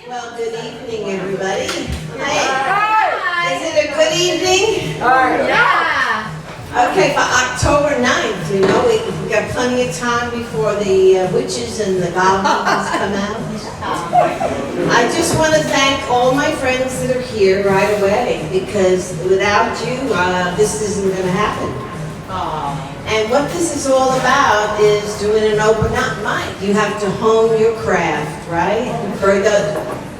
Well, good evening, everybody. Hi. Is it a good evening? Yeah. Okay, for October 9th, you know, we got plenty of time before the witches and the goblins come out. I just want to thank all my friends that are here right away, because without you, this isn't going to happen. And what this is all about is doing an open mic. You have to hone your craft, right?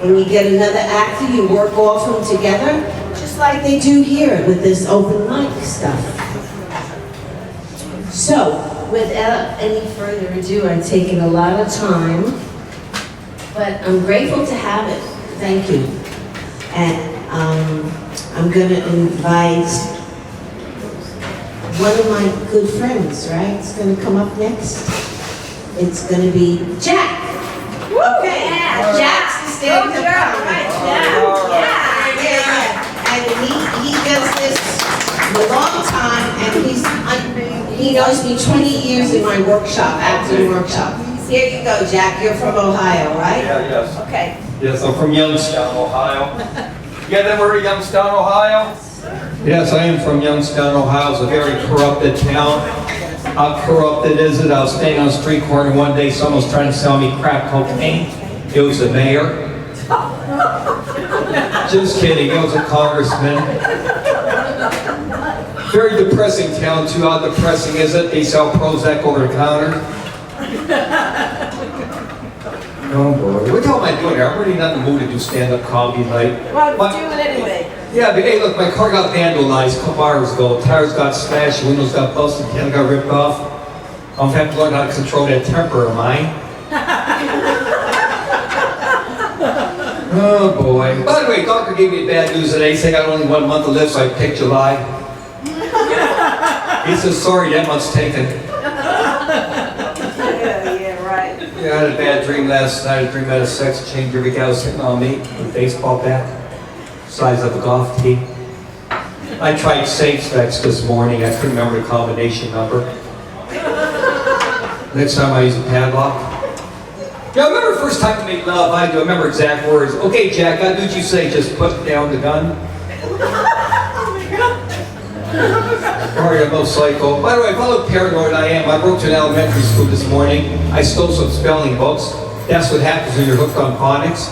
When you get another actor, you work off them together, just like they do here with this open mic stuff. So, without any further ado, I've taken a lot of time, but I'm grateful to have it. Thank you. And I'm going to invite one of my good friends, right? It's going to come up next. It's going to be Jack. Okay, yeah. Jack's the stand-up comic. Right, Yeah. And he does this a long time, and he knows me 20 years in my workshop, acting workshop. Here you go, Jack. You're from Ohio, right? Yeah, yes. Okay. Yes, I'm from Youngstown, Ohio. You guys ever heard of Youngstown, Ohio? Yes, I am from Youngstown, Ohio. It's a very corrupted town. How corrupted is it? I was staying on a street corner one day. Someone was trying to sell me crack cocaine. It was the mayor. Just kidding. It was a congressman. Very depressing town, too. How depressing is it? They sell Prozac over the counter. Oh boy. What the hell am I doing here? I'm really not in the mood to do stand-up comedy tonight. Well, do it anyway. Yeah, but hey, look, my car got vandalized a couple hours ago. Tires got smashed, windows got busted, panel got ripped off. I'm gonna have to learn how to control that temper of mine. Oh boy. By the way, doctor gave me bad news today. He said I got only 1 month to live, so I picked July. He says, sorry, that month's taken. Yeah, right. Yeah, I had a bad dream last night. A dream I had a sex change. Every guy was hitting on me with a baseball bat. Size of a golf tee. I tried safe sex this morning. I couldn't remember the combination number. Next time I use a padlock. Yeah, I remember the first time we made love. I do. I remember exact words. Okay, Jack, I did you say just put down the gun? Sorry, I'm no psycho. By the way, if I look paranoid, I am. I broke to an elementary school this morning. I stole some spelling books. That's what happens when you're hooked on phonics.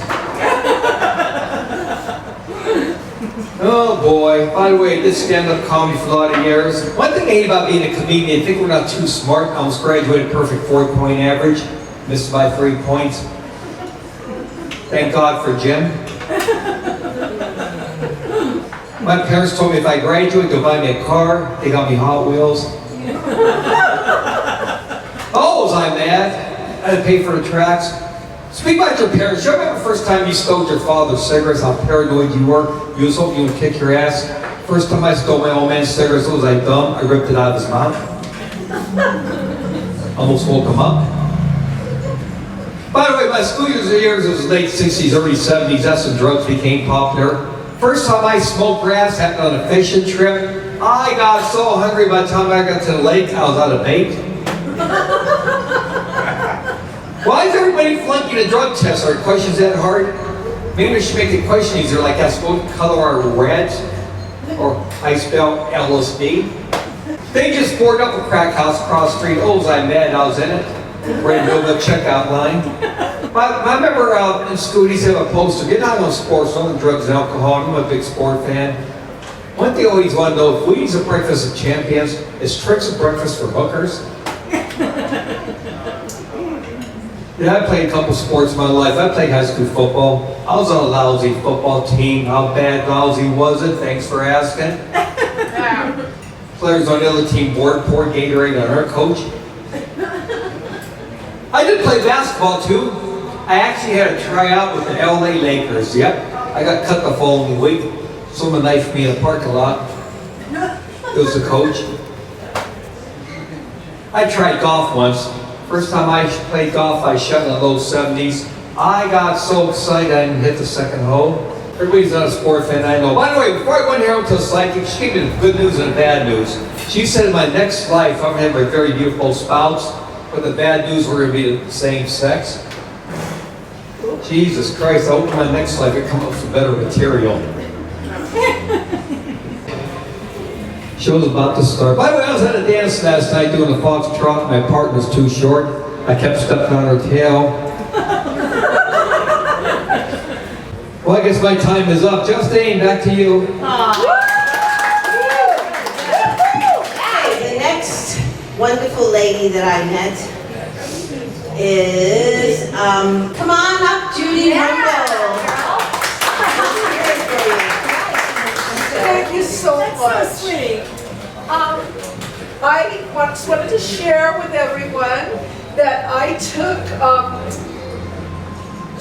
Oh boy. By the way, I did stand-up comedy for a lot of years. One thing I hate about being a comedian, I think we're not too smart. I almost graduated perfect 4-point average. Missed by 3 points. Thank God for Jim. My parents told me if I graduate, they'll buy me a car. They got me Hot Wheels. Oh, was I mad? I had to pay for the tracks. Speak about your parents. You remember the first time you stole your father's cigarettes, how paranoid you were? You was hoping you would kick your ass. First time I stole my old man's cigarettes, was I dumb? I ripped it out of his mouth. Almost woke him up. By the way, my school years was late 60s, early 70s. That's when drugs became popular. First time I smoked grass happened on a fishing trip. I got so hungry by the time I got to the lake, I was out of bait. Why is everybody flunking a drug test? Are questions that hard? Maybe we should make the question easier, like I supposed to color our red, or I spell LSD. They just boarded up a crack house across the street. Oh, was I mad? I was in it. Ready to build a checkout line. I remember in school, he used to have a poster. Get out on sports, on drugs and alcohol. I'm a big sport fan. One thing I always want to know, if weed's a breakfast of champions, is tricks a breakfast for hookers? Yeah, I played a couple sports in my life. I played high school football. I was on a lousy football team. How bad lousy was it? Thanks for asking. Players on the other team poured Gatorade on our coach. I did play basketball too. I actually had a tryout with the LA Lakers. Yep. I got cut the following week. Someone knifed me in the parking lot. It was the coach. I tried golf once. First time I played golf, I shot in the low 70s. I got so excited I didn't hit the second hole. Everybody's not a sport fan, I know. By the way, before I went here to a psychic, she gave me the good news and the bad news. She said in my next life, I'm going to have a very beautiful spouse, but the bad news, we're going to be the same sex. Jesus Christ, I hope my next life I come up with better material. Show's about to start. By the way, I was at a dance last night doing a foxtrot. My partner's too short. I kept stepping on her tail. Well, I guess my time is up. Justine, back to you. Okay, the next wonderful lady that I met is, come on up, Judy Rundle. Thank you so much. That's so sweet. I just wanted to share with everyone that I took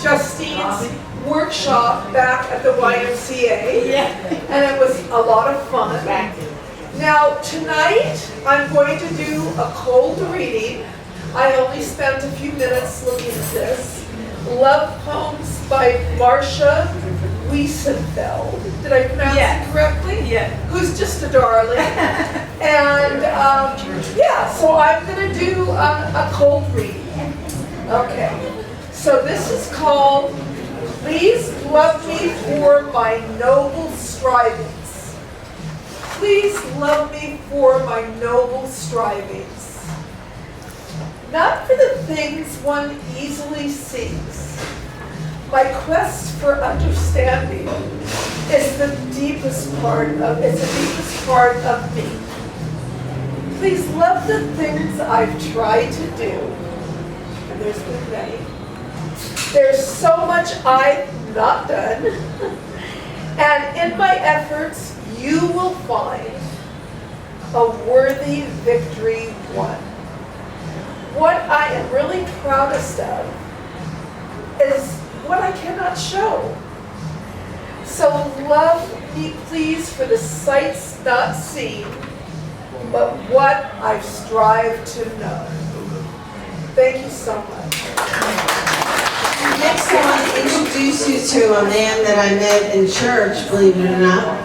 Justine's workshop back at the YMCA, and it was a lot of fun. Now tonight I'm going to do a cold reading. I only spent a few minutes looking at this. Love Poems by Marcia Wiesenfeld. Did I pronounce it correctly? Yeah. Who's just a darling. And yeah, so I'm going to do a cold reading. Okay. So this is called Please Love Me for My Noble Strivings. Please love me for my noble strivings. Not for the things one easily seeks. My quest for understanding is the deepest part of me. Please love the things I've tried to do, and there's been many. There's so much I've not done, and in my efforts you will find a worthy victory won. What I am really proudest of is what I cannot show. So love me please for the sights not seen, but what I've strived to know. Thank you so much. Next, I want to introduce you to a man that I met in church, believe it or not.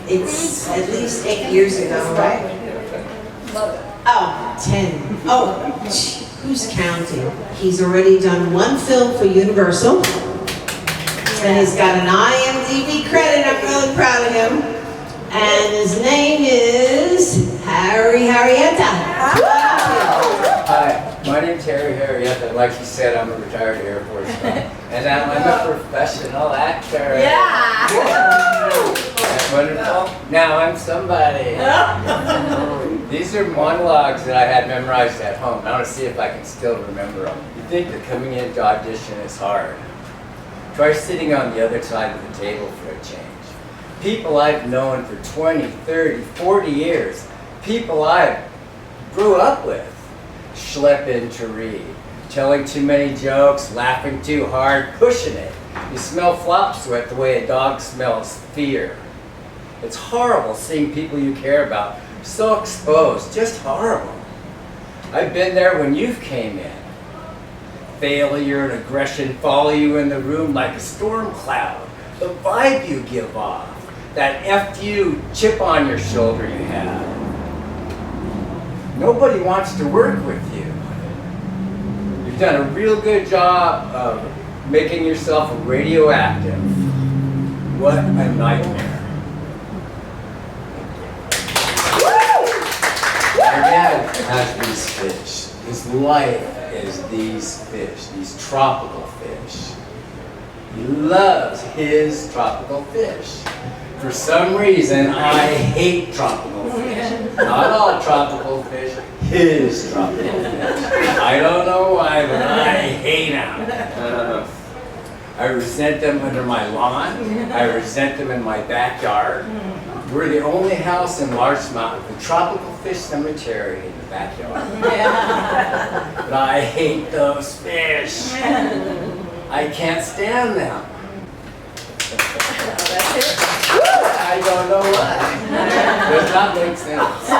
It's at least 8 years ago, right? Oh, 10. Oh, who's counting? He's already done one film for Universal. And he's got an IMDb credit. I'm really proud of him. And his name is Harrietha. Hi, my name's Harrietha. Like you said, I'm a retired Air Force guy. And I'm a professional actor. Yeah. That's wonderful. Now I'm somebody. These are monologues that I had memorized at home. I want to see if I can still remember them. You think that coming in to audition is hard. Try sitting on the other side of the table for a change. People I've known for 20, 30, 40 years. People I grew up with. Schlepping to read. Telling too many jokes, laughing too hard, pushing it. You smell flop sweat the way a dog smells fear. It's horrible seeing people you care about so exposed, just horrible. I've been there when you've came in. Failure and aggression follow you in the room like a storm cloud. The vibe you give off, that F-you chip on your shoulder you have. Nobody wants to work with you. You've done a real good job of making yourself radioactive. What a nightmare. My dad has these fish. His life is these fish, these tropical fish. He loves his tropical fish. For some reason, I hate tropical fish. Not all tropical fish, his tropical fish. I don't know why, but I hate them. I resent them under my lawn. I resent them in my backyard. We're the only house in Larchmont with a tropical fish cemetery in the backyard. But I hate those fish. I can't stand them. I don't know why. Does not make sense.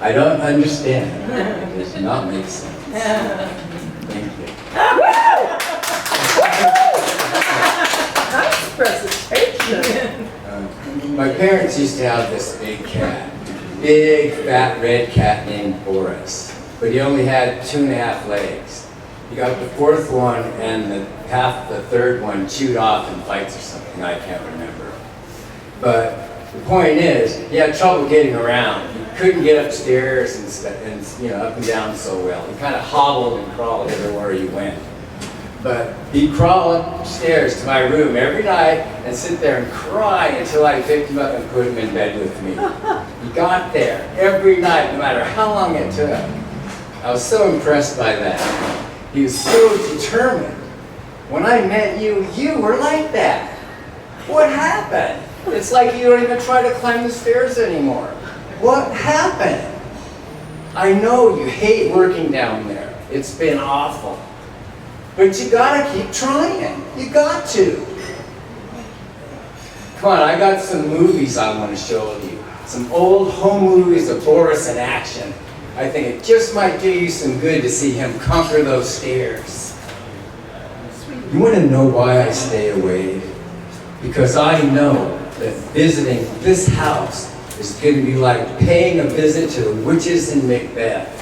I don't understand. It does not make sense. Thank you. Nice presentation. My parents used to have this big cat. Big, fat, red cat named Boris. But he only had 2.5 legs. You got the fourth one and half the third one chewed off in fights or something. I can't remember. But the point is, he had trouble getting around. He couldn't get upstairs and up and down so well. He kind of hobbled and crawled everywhere he went. But he'd crawl upstairs to my room every night and sit there and cry until I picked him up and put him in bed with me. He got there every night, no matter how long it took. I was so impressed by that. He was so determined. When I met you, you were like that. What happened? It's like you don't even try to climb the stairs anymore. What happened? I know you hate working down there. It's been awful. But you gotta keep trying. You got to. Come on, I got some movies I want to show you. Some old home movies of Boris in action. I think it just might do you some good to see him conquer those stairs. You want to know why I stay away? Because I know that visiting this house is going to be like paying a visit to the witches in Macbeth.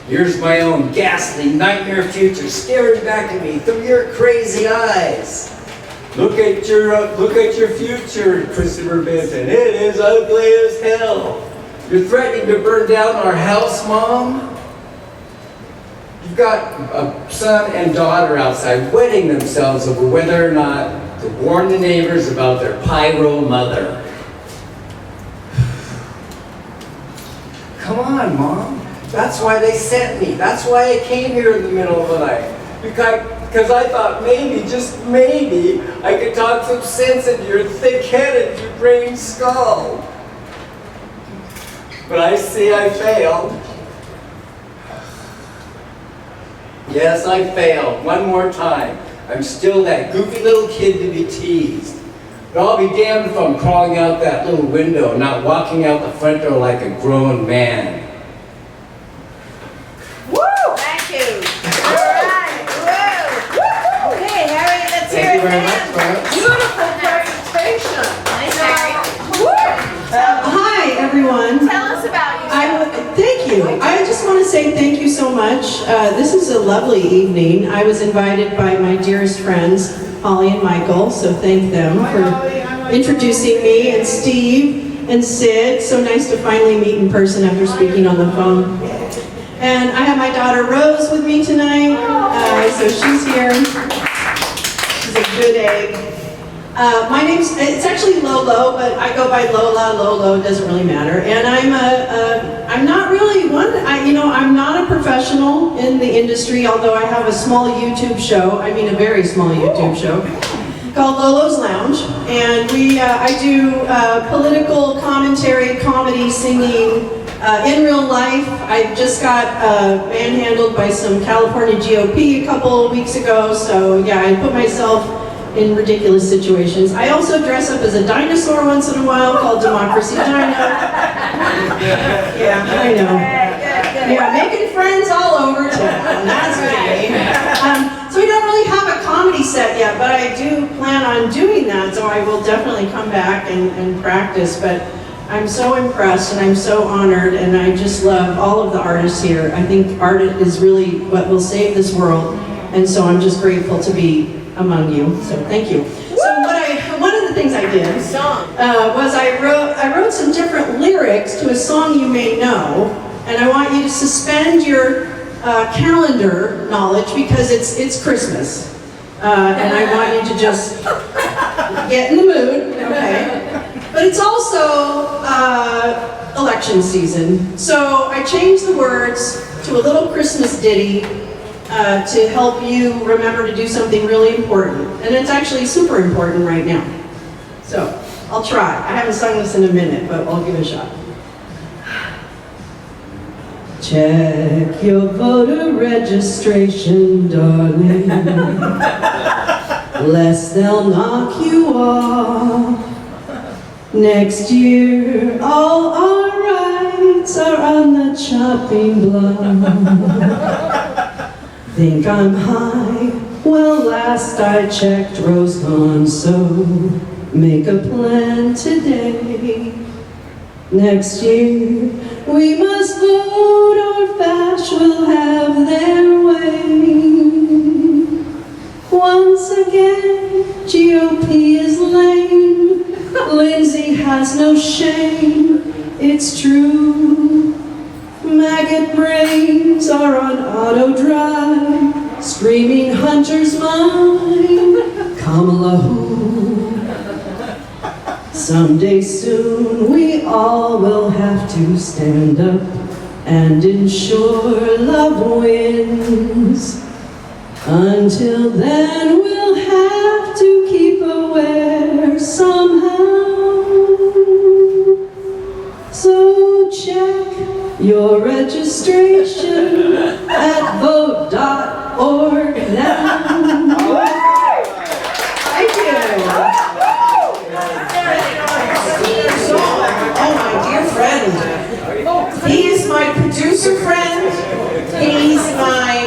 Here's my own ghastly nightmare future staring back at me through your crazy eyes. Look at your future, Christopher Benton. It is ugly as hell. You're threatening to burn down our house, Mom? You've got a son and daughter outside wetting themselves over whether or not to warn the neighbors about their pyro mother. Come on, Mom. That's why they sent me. That's why I came here in the middle of the night. Because I thought maybe, just maybe, I could talk some sense into your thick-headed, your brain skull. But I see I failed. Yes, I failed. One more time. I'm still that goofy little kid to be teased. But I'll be damned if I'm crawling out that little window and not walking out the front door like a grown man. Woo! Thank you. All right. Woo! Okay, Harriet, let's hear it. Thank you very much, folks. Beautiful presentation. Nice, Harriet. Hi, everyone. Tell us about yourself. Thank you. I just want to say thank you so much. This is a lovely evening. I was invited by my dearest friends, Holly and Michael, so thank them for introducing me, and Steve and Sid. So nice to finally meet in person after speaking on the phone. And I have my daughter Rose with me tonight, so she's here. She's a good egg. My name's, it's actually Lolo, but I go by Lola, Lolo, it doesn't really matter. And I'm not really I'm not a professional in the industry, although I have a small YouTube show, a very small YouTube show, called Lolo's Lounge. And I do political commentary, comedy, singing, in real life. I just got manhandled by some California GOP a couple of weeks ago, so yeah, I put myself in ridiculous situations. I also dress up as a dinosaur once in a while called Democracy Dino. Yeah, I know. Yeah, making friends all over town, that's me. So we don't really have a comedy set yet, but I do plan on doing that, so I will definitely come back and practice. But I'm so impressed and I'm so honored, and I just love all of the artists here. I think art is really what will save this world, and so I'm just grateful to be among you, so thank you. So one of the things I did was I wrote some different lyrics to a song you may know, and I want you to suspend your calendar knowledge because it's Christmas, and I want you to just get in the mood, okay? But it's also election season, so I changed the words to a little Christmas ditty to help you remember to do something really important. And it's actually super important right now. So, I'll try. I haven't sung this in a minute, but I'll give it a shot. Check your voter registration, darling, lest they'll knock you off. Next year, all our rights are on the chopping block. Think I'm high? Well, last I checked, rose gone, so make a plan today. Next year, we must vote or Fash will have their way. GOP is lame. Lindsay has no shame. It's true. Maggot brains are on auto drive. Screaming Hunter's mine. Kamala who? Someday soon we all will have to stand up and ensure love wins. Until then we'll have to keep aware somehow. So check your registration at vote.org now. Thank you. Oh, my dear friend. He is my producer friend. He's my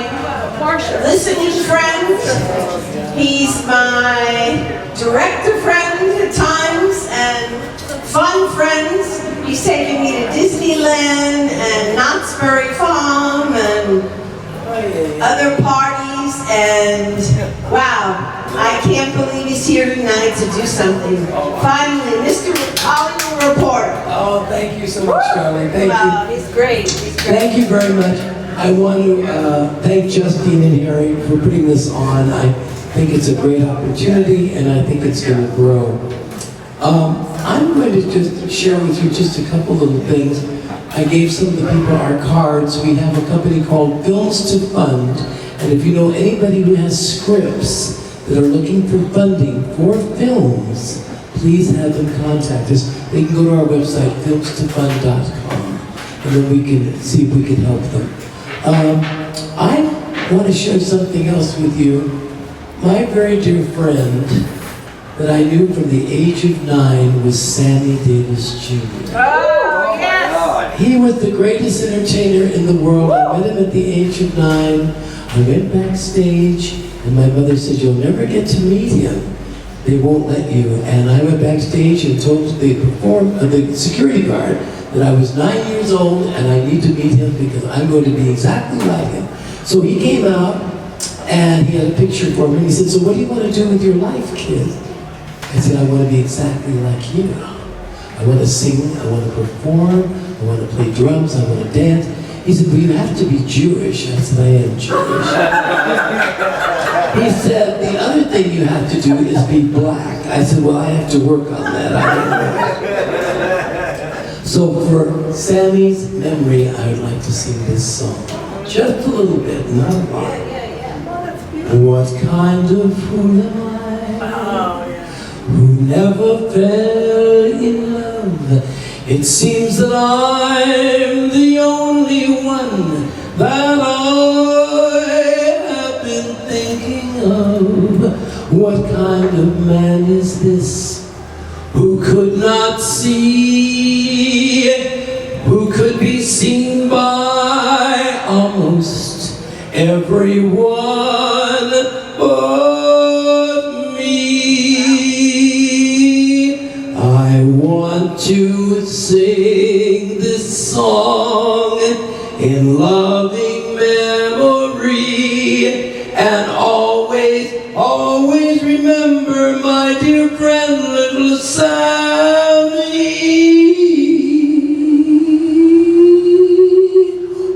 listening friend. He's my director friend at times and fun friends. He's taken me to Disneyland and Knott's Berry Farm and other parties, and wow, I can't believe he's here tonight to do something. Finally, Mr. Hollywood Reporter. Oh, thank you so much, Charlie. Thank Wow, you. he's great. He's great. Thank you very much. I want to thank Justine and Harry for putting this on. I think it's a great opportunity, and I think it's going to grow. I'm going to just share with you just a couple little things. I gave some of the people our cards. We have a company called Films to Fund, and if you know anybody who has scripts that are looking for funding for films, please have them contact us. They can go to our website, filmstofund.com, and then we can see if we can help them. I want to share something else with you. My very dear friend that I knew from the age of 9 was Sammy Davis Jr. Oh, yes. He was the greatest entertainer in the world. I met him at the age of 9. I went backstage, and my mother said, "You'll never get to meet him. They won't let you." And I went backstage and told the security guard that I was 9 years old and I need to meet him because I'm going to be exactly like him. So he came out and he had a picture for me. He said, "So what do you want to do with your life, kid?" I said, "I want to be exactly like you. I want to sing, I want to perform, I want to play drums, I want to dance." He said, "Well, you have to be Jewish." I said, "I am Jewish." He said, "The other thing you have to do is be black." I said, "Well, I have to work on that." So for Sammy's memory, I would like to sing this song. Just a little bit, not a lot. What kind of fool am I? Who never fell in love? It seems that I'm the only one that I have been thinking of. What kind of man is this who could not see, who could be seen by almost everyone but me? I want to sing this song in loving memory and always, always remember my dear friend little Sammy.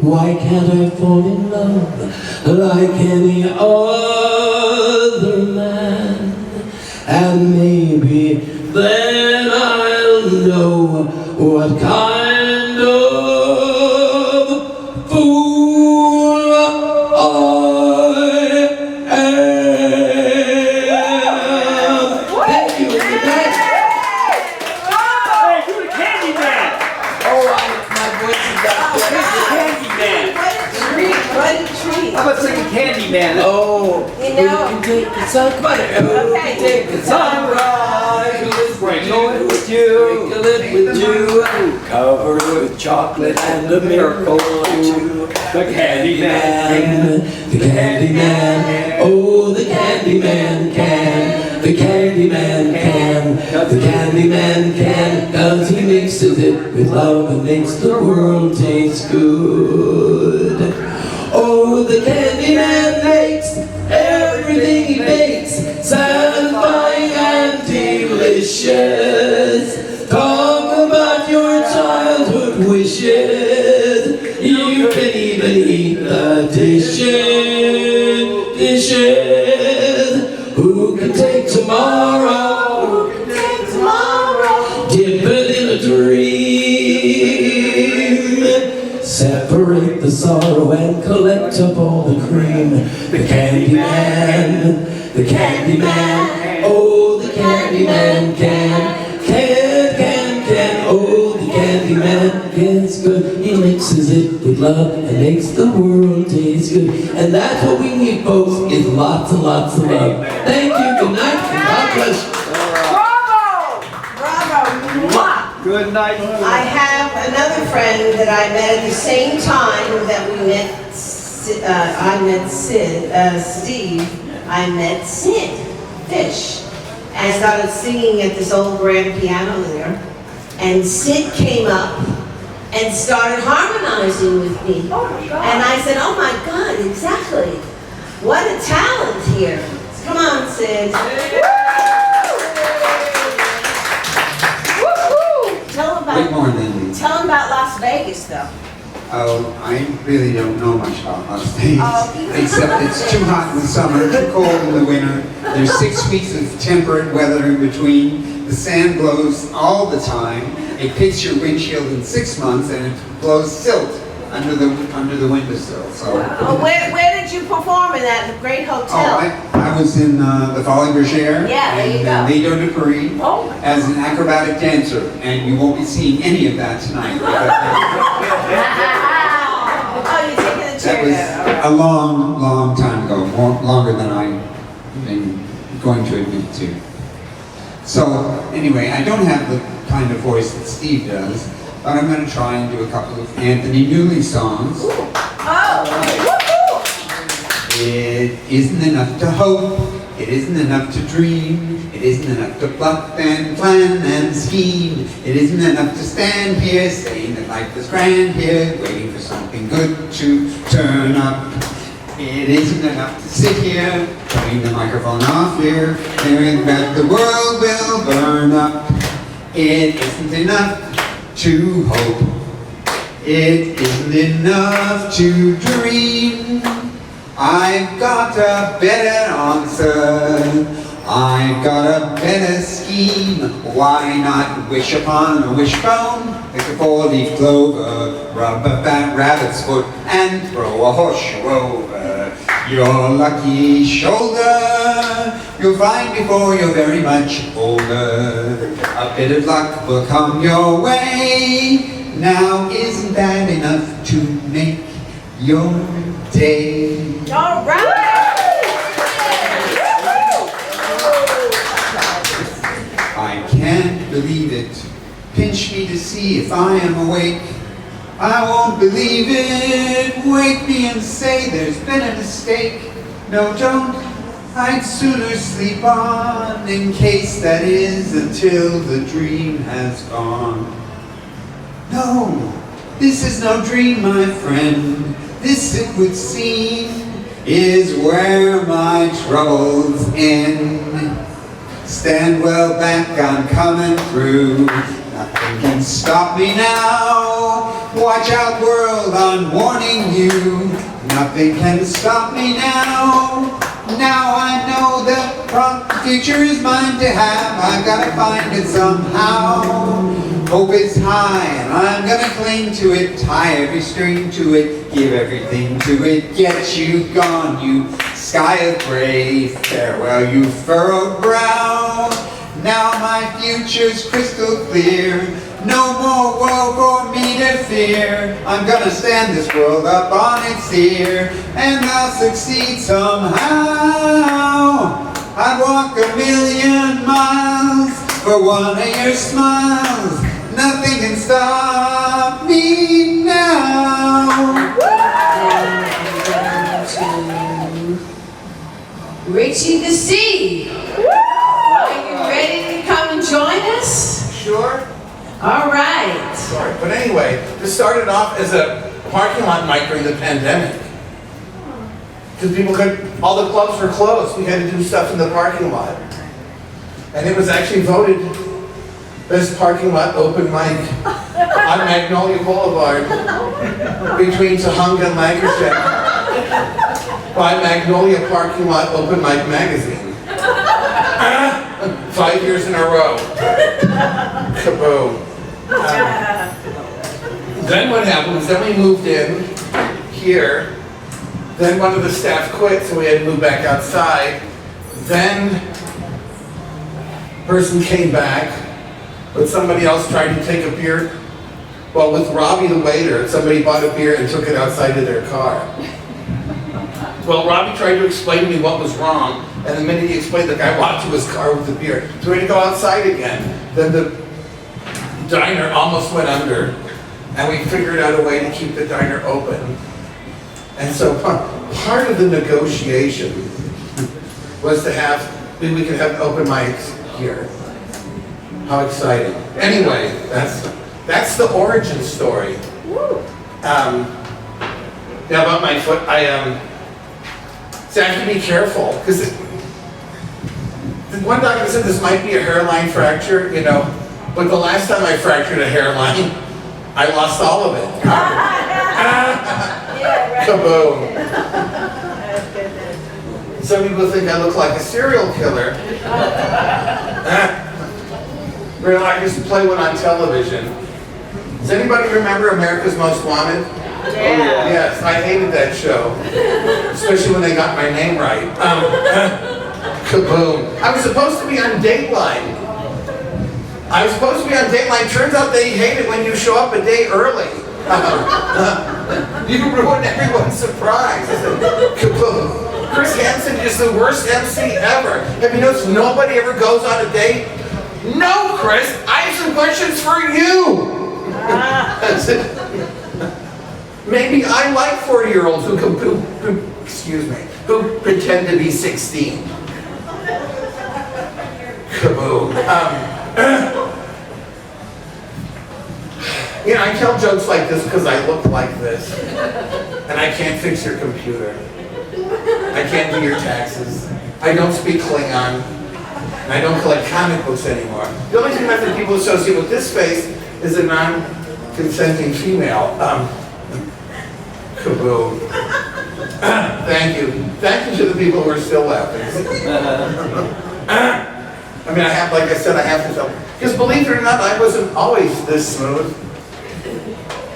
Why can't I fall in love like any other man? And maybe then I'll know what kind of fool I am. Thank you. Hey, do the Candy Man! My voice is back there. Candy Man! What a treat. How about singing Candy Man? Oh, You know. we can take the sun. Come on, everyone. We can take the sunrise. Sprinkle it with you. Sprinkle it with dew. Cover it with chocolate and a miracle or two. The Candy Man. The Candy Man. Oh, the Candy Man can. The Candy Man can. The Candy Man can. 'Cause he mixes it with love and makes the world taste good. Oh, the Candy Man makes everything he bakes satisfying collectible, the cream, the candy man, the candy man. Oh, the candy man can, oh, the candy man gets good. He mixes it with love and makes the world taste good. And that's what we need, folks, is lots and lots of love. Thank you, good night, and God bless you. Bravo! Good night. I have another friend that I met at the same time that we met, I met Steve, I met Sid Fish. And I started singing at this old grand piano there. And Sid came up and started harmonizing with me. Oh my God. And I said, oh my God, exactly. What a talent here. Come on, Sid. Good morning. Tell them about Las Vegas, though. Oh, I really don't know much about Las Vegas, Oh. except it's too hot in the summer, too cold in the winter. There's 6 weeks of temperate weather in between. The sand blows all the time. It hits your windshield in 6 months, and it blows silt under the windowsill. So. Oh, where did you perform in that great hotel? Oh, I was in the Folie Bergère Yeah, there you and go. Lido de Paris Oh my as an acrobatic dancer, and you won't be seeing any of that tonight. Oh, you're taking the That chair there. was a long, long time ago, longer than I'm going to admit to. So anyway, I don't have the kind of voice that Steve does, but I'm going to try and do a couple of Anthony Newley songs. Oh, It isn't enough to hope, it isn't enough to dream, it isn't enough to bluff and plan and scheme. It isn't enough to stand here saying that life is grand here, waiting for something good to turn up. It isn't enough to sit here, turning the microphone off here, hearing that the world will burn up. It isn't enough to hope, it isn't enough to dream. I've got a better answer, I've got a better scheme. Why not wish upon a wishbone, pick a 4-leaf clover, rub a fat rabbit's foot, and throw a horseshoe over your lucky shoulder? You'll find before you're very much older, a bit of luck will come your way. Now isn't that enough to make your day? all right. I can't believe it. Pinch me to see if I am awake. I won't believe it. Wake me and say there's been a mistake. No, don't. I'd sooner sleep on, in case that is, until the dream has gone. No, this is no dream, my friend. This, it would seem, is where my troubles end. Stand well back, I'm coming through. Nothing can stop me now. Watch out, world, I'm warning you. Nothing can stop me now. Now I know the future is mine to have. I've got to find it somehow. Hope is high and I'm gonna cling to it. Tie every string to it. Give everything to it. Get you gone, you sky of gray. Farewell, you furrowed brow. Now my future's crystal clear. No more woe for me to fear. I'm gonna stand this world up on its ear, and I'll succeed somehow. I'd walk 1,000,000 miles for one of your smiles. Nothing can stop me now. Richie the C. Are you ready to come and join us? Sure. All right. Sorry. But anyway, this started off as a parking lot night during the pandemic. Because all the clubs were closed. We had to do stuff in the parking lot. And it was actually voted best parking lot open mic on Magnolia Boulevard between Tujunga and Lancaster by Magnolia Parking Lot Open Mic Magazine. 5 years in a row. Kaboom. Then what happened was then we moved in here Then one of the staff quit, so we had to move back outside. Then person came back, but somebody else tried to take a beer. Well, with Robbie the waiter, somebody bought a beer and took it outside of their car. Well, Robbie tried to explain to me what was wrong, and the minute he explained, the guy walked to his car with the beer. So we had to go outside again. Then the diner almost went under, and we figured out a way to keep the diner open. And so part of the negotiation was to have, we could have open mics here. How exciting. Anyway, that's the origin story. Yeah, about my foot, so I have to be careful, because one doctor said this might be a hairline fracture, you know, but the last time I fractured a hairline, I lost all of it. Kaboom. Some people think I look like a serial killer. Really, I just play one on television. Does anybody remember America's Most Wanted? Yeah. Yes, I hated that show, especially when they got my name right. Kaboom. I was supposed to be on Dateline. Turns out they hate it when you show up a day early. You ruined everyone's surprise. Kaboom. Chris Hansen is the worst MC ever. Have you noticed nobody ever goes on a date? No, Chris, I have some questions for you. That's it. Maybe I like 40-year-olds who pretend to be 16. Kaboom. You know, I tell jokes like this because I look like this, and I can't fix your computer. I can't do your taxes. I don't speak Klingon, and I don't collect comic books anymore. The only thing that people associate with this face is a non-consenting female. Kaboom. Thank you. Thank you to the people who are still laughing. I mean, like I said, I have to tell. Because believe it or not, I wasn't always this smooth.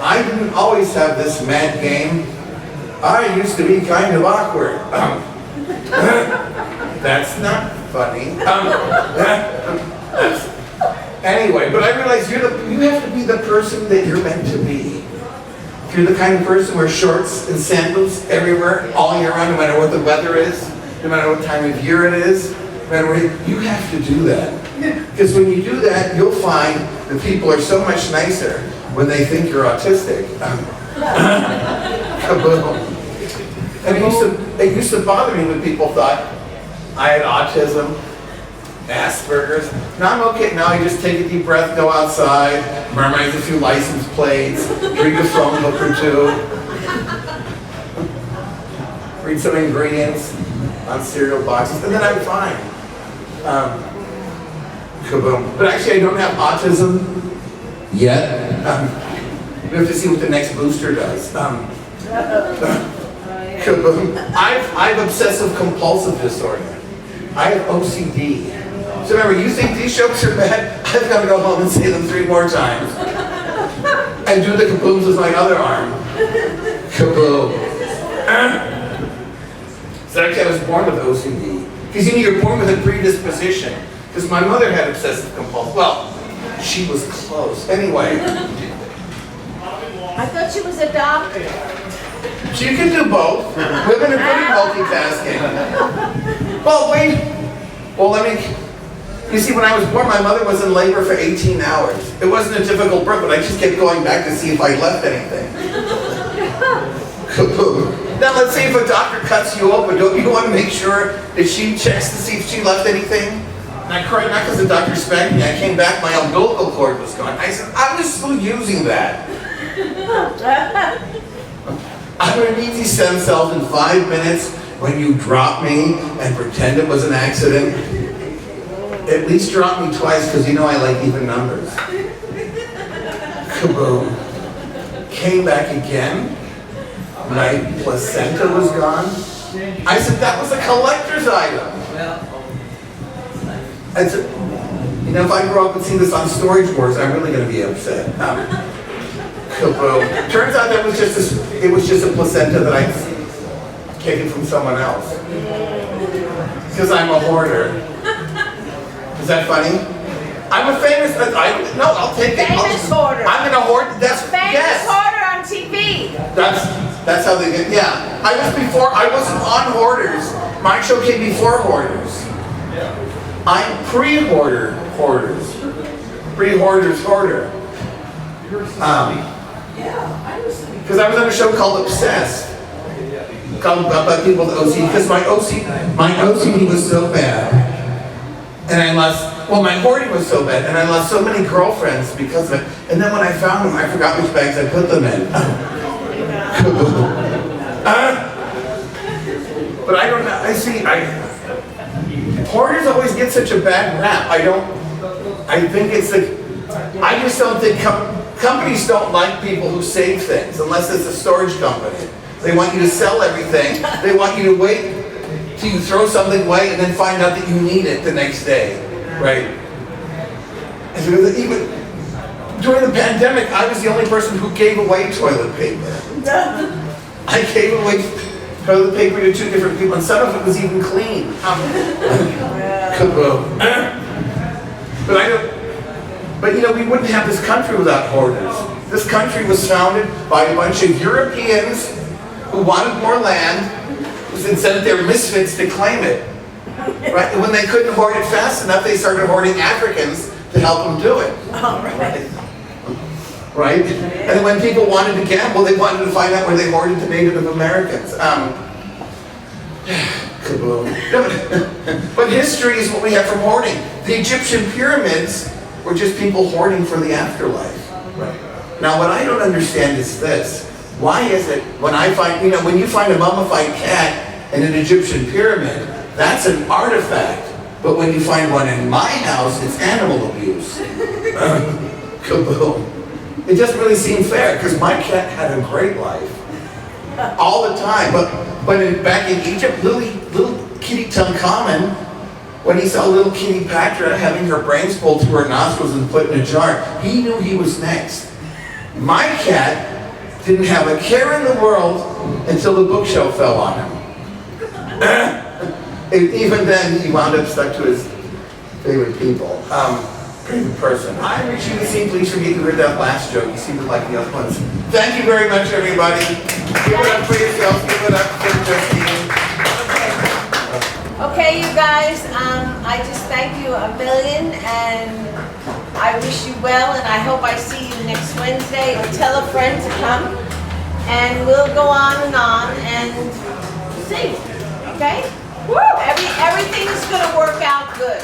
I didn't always have this mad game. I used to be kind of awkward. That's not funny. Anyway, but I realized you have to be the person that you're meant to be. If you're the kind of person who wears shorts and sandals everywhere, all year round, no matter what the weather is, no matter what time of year it is, no matter where you have to do that. Because when you do that, you'll find that people are so much nicer when they think you're autistic. Kaboom. And it used to bother me when people thought I had autism, Asperger's. Now I'm okay. Now I just take a deep breath, go outside, memorize a few license plates, read a phone book or two, read some ingredients on cereal boxes, and then I'm fine. Kaboom. But actually, I don't have autism yet. We have to see what the next booster does. Kaboom. I've obsessive compulsive disorder. I have OCD. So remember, you think these jokes are bad? I've got to go home and say them 3 more times. And do the kabooms with my other arm. Kaboom. So actually, I was born with OCD. Because you know, you're born with a predisposition. Because my mother had obsessive compulsive. Well, she was close. Anyway. I thought she was a doctor. She can do both. Women are good at multitasking. Well, wait. Well, you see, when I was born, my mother was in labor for 18 hours. It wasn't a difficult birth, but I just kept going back to see if I left anything. Kaboom. Now, let's say if a doctor cuts you open, don't you want to make sure that she checks to see if she left anything? And I cried not because the doctor spanked me. I came back, my umbilical cord was gone. I said, I was still using that. I'm going to need these stem cells in 5 minutes when you drop me and pretend it was an accident. At least drop me twice because you know I like even numbers. Kaboom. Came back again. My placenta was gone. I said, that was a collector's item. I said, you know, if I grow up and see this on Storage Wars, I'm really going to be upset. Kaboom. Turns out it was just a placenta that taken from someone else. Because I'm a hoarder. Is that funny? I'm a famous, no, I'll take it. Famous hoarder. I'm gonna hoard, that's, Famous yes. hoarder on TV. That's how they get, yeah. I wasn't on Hoarders. My show came before Hoarders. I'm pre-hoarder, hoarders. Pre-hoarders, hoarder. Because I was on a show called Obsessed. Called about people with OCD, because my OCD was so bad. And I lost, well, my hoarding was so bad, and I lost so many girlfriends because of it. And then when I found them, I forgot which bags I put them in. But I don't know, hoarders always get such a bad rap. I think it's I just don't think companies don't like people who save things, unless it's a storage company. They want you to sell everything. They want you to wait till you throw something away and then find out that you need it the next day, right? And so even during the pandemic, I was the only person who gave away toilet paper. I gave away toilet paper to 2 different people, and some of it was even clean. But you know, we wouldn't have this country without hoarders. This country was founded by a bunch of Europeans who wanted more land, and said that they were misfits to claim it. Right? And when they couldn't hoard it fast enough, they started hoarding Africans to help them do it. Right? And then when people wanted to gamble, they wanted to find out where they hoarded the Native Americans. Kaboom. But history is what we have from hoarding. The Egyptian pyramids were just people hoarding for the afterlife. Right. Now what I don't understand is this. Why is it when I find, you know, when you find a mummified cat in an Egyptian pyramid, that's an artifact. But when you find one in my house, it's animal abuse. Kaboom. It doesn't really seem fair, because my cat had a great life. All the time. But back in Egypt, little kitty Tutankhamun, when he saw little kitty Patra having her brains pulled through her nostrils and put in a jar, he knew he was next. My cat didn't have a care in the world until the bookshelf fell on him. Even then, he wound up stuck to his favorite people. Favorite person. I'm Richie the C. Please forget you heard that last joke. You seem to like the other ones. Thank you very much, everybody. Give it up for yourselves. Give it up for Justine. Okay, you guys, I just thank you a million, and I wish you well, and I hope I see you next Wednesday, or tell a friend to come, and we'll go on and see, okay? Everything is going to work out good.